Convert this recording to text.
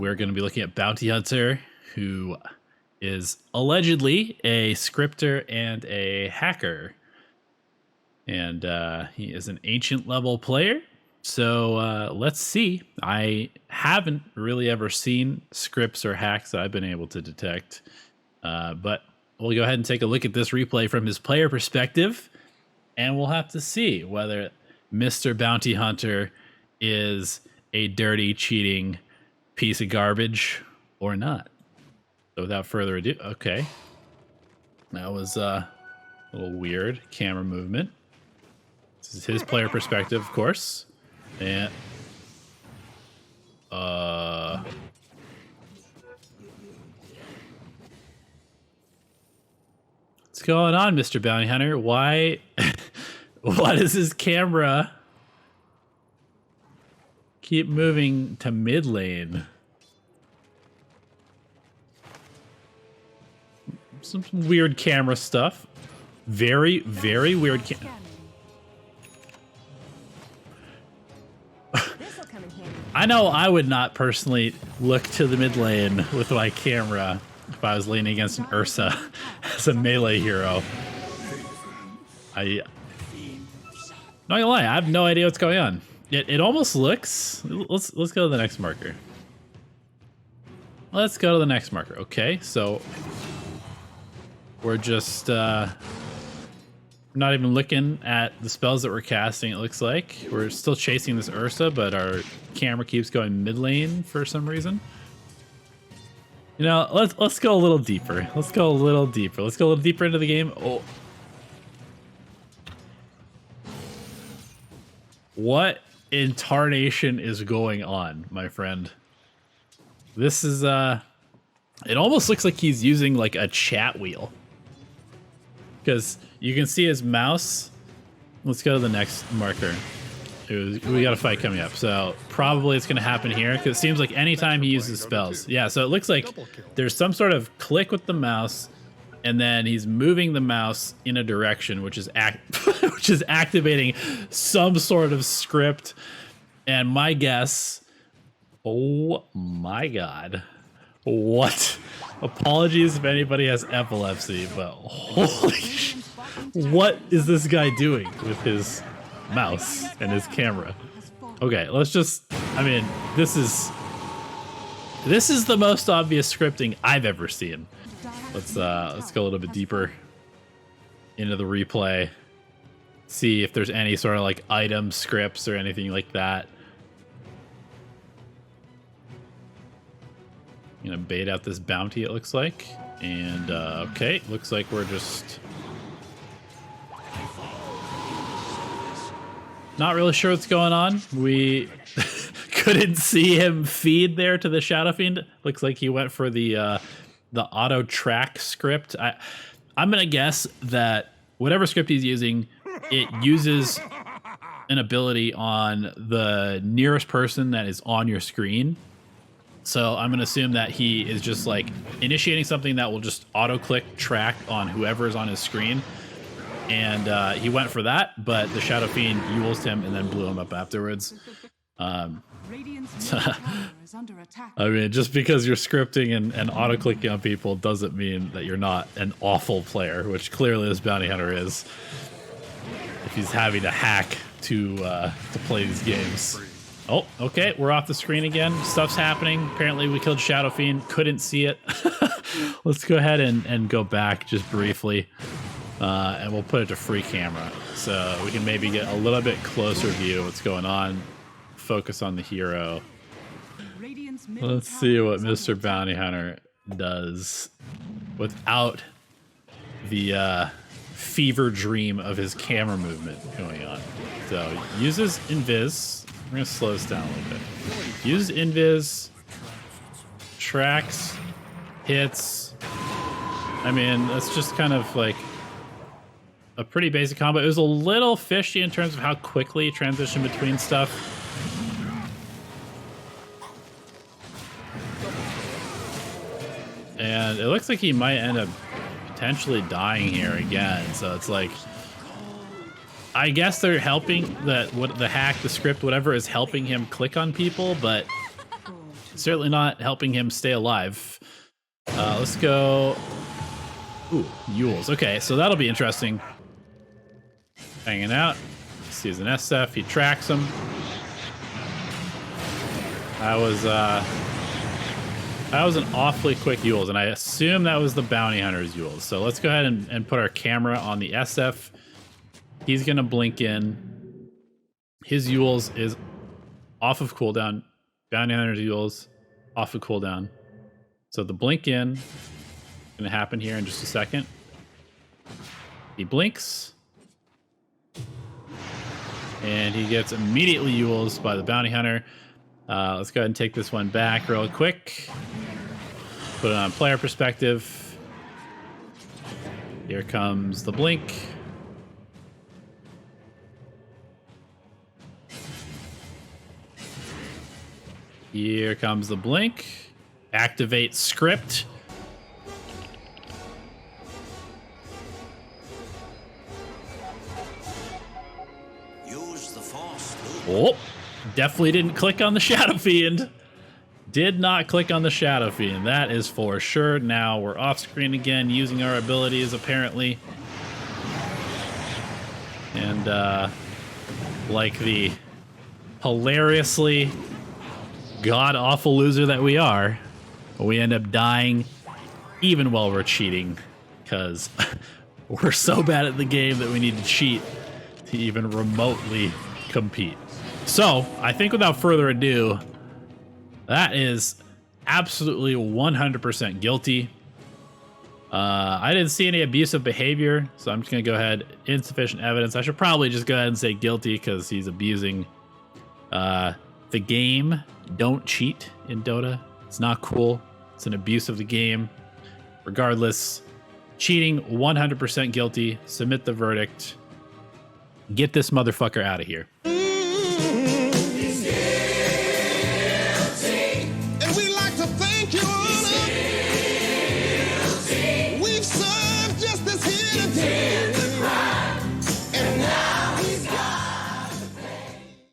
we're going to be looking at Bounty Hunter, who is allegedly a scripter and a hacker. And he is an ancient level player. So let's see. I haven't really ever seen scripts or hacks that I've been able to detect. But we'll go ahead and take a look at this replay from his player perspective. And we'll have to see whether Mr. Bounty Hunter is a dirty, cheating piece of garbage or not. So without further ado, okay. That was a little weird camera movement. This is his player perspective, of course. And what's going on, Mr. Bounty Hunter? Why does his camera keep moving to mid lane? Some weird camera stuff. Very, very weird I know I would not personally look to the mid lane with my camera if I was leaning against an Ursa as a melee hero. Not gonna lie, I have no idea what's going on. It almost looks. Let's go to the next marker. Let's go to the next marker. Okay, so we're just not even looking at the spells that we're casting. It looks like we're still chasing this Ursa, but our camera keeps going mid lane for some reason. You know, let's go a little deeper. Let's go a little deeper. Let's go a little deeper into the game. Oh, what in tarnation is going on, my friend? This is it almost looks like he's using like a chat wheel, because you can see his mouse. Let's go to the next marker. We got a fight coming up, so probably it's going to happen here, because it seems like anytime he uses spells. Yeah, so it looks like there's some sort of click with the mouse, and then he's moving the mouse in a direction, which is activating some sort of script. And my guess, oh my god, what? Apologies if anybody has epilepsy, but holy sh! What is this guy doing with his mouse and his camera? Okay, let's just, I mean, this is the most obvious scripting I've ever seen. Let's go a little bit deeper into the replay. See if there's any sort of like item scripts or anything like that. I'm gonna bait out this bounty, it looks like. And okay, looks like we're just not really sure what's going on. We couldn't see him feed there to the Shadow Fiend. Looks like he went for the auto track script. I'm gonna guess that whatever script he's using, it uses an ability on the nearest person that is on your screen. So I'm gonna assume that he is just like initiating something that will just auto click track on whoever is on his screen. And he went for that, but the Shadow Fiend ulted him and then blew him up afterwards. I mean, just because you're scripting and auto-clicking on people doesn't mean that you're not an awful player, which clearly this Bounty Hunter is, if he's having to hack to play these games. Oh, okay, we're off the screen again. Stuff's happening. Apparently we killed Shadow Fiend, couldn't see it. Let's go ahead and go back just briefly. And we'll put it to free camera, so we can maybe get a little bit closer view of what's going on. Focus on the hero. Let's see what Mr. Bounty Hunter does without the fever dream of his camera movement going on. So uses invis. We're gonna slow this down a little bit. Uses invis, tracks, hits. I mean, that's just kind of like a pretty basic combo. It was a little fishy in terms of how quickly he transitioned between stuff. And it looks like he might end up potentially dying here again. So it's like, I guess they're helping the hack, the script, whatever is helping him click on people, but certainly not helping him stay alive. Let's go. Ooh, Yules. Okay, so that'll be interesting. Hanging out. Sees an SF. He tracks him. That was an awfully quick Yules, and I assume that was the bounty hunter's Yules. So let's go ahead and put our camera on the SF. He's gonna blink in. His Yules is off of cooldown. Bounty hunter's Yules off of cooldown. So the blink in is gonna happen here in just a second. He blinks. And he gets immediately Yules by the bounty hunter. Let's go ahead and take this one back real quick. Put it on player perspective. Here comes the blink. Here comes the blink. Activate script. Use the force. Oh, definitely didn't click on the Shadow Fiend. Did not click on the Shadow Fiend. That is for sure. Now we're off screen again, using our abilities apparently. And like the hilariously god-awful loser that we are, we end up dying even while we're cheating, because we're so bad at the game that we need to cheat to even remotely compete. So I think without further ado, that is absolutely 100% guilty. I didn't see any abusive behavior, so I'm just gonna go ahead. Insufficient evidence. I should probably just go ahead and say guilty because he's abusing the game. Don't cheat in Dota. It's not cool. It's an abuse of the game. Regardless, cheating 100% guilty. Submit the verdict. Get this motherfucker out of here.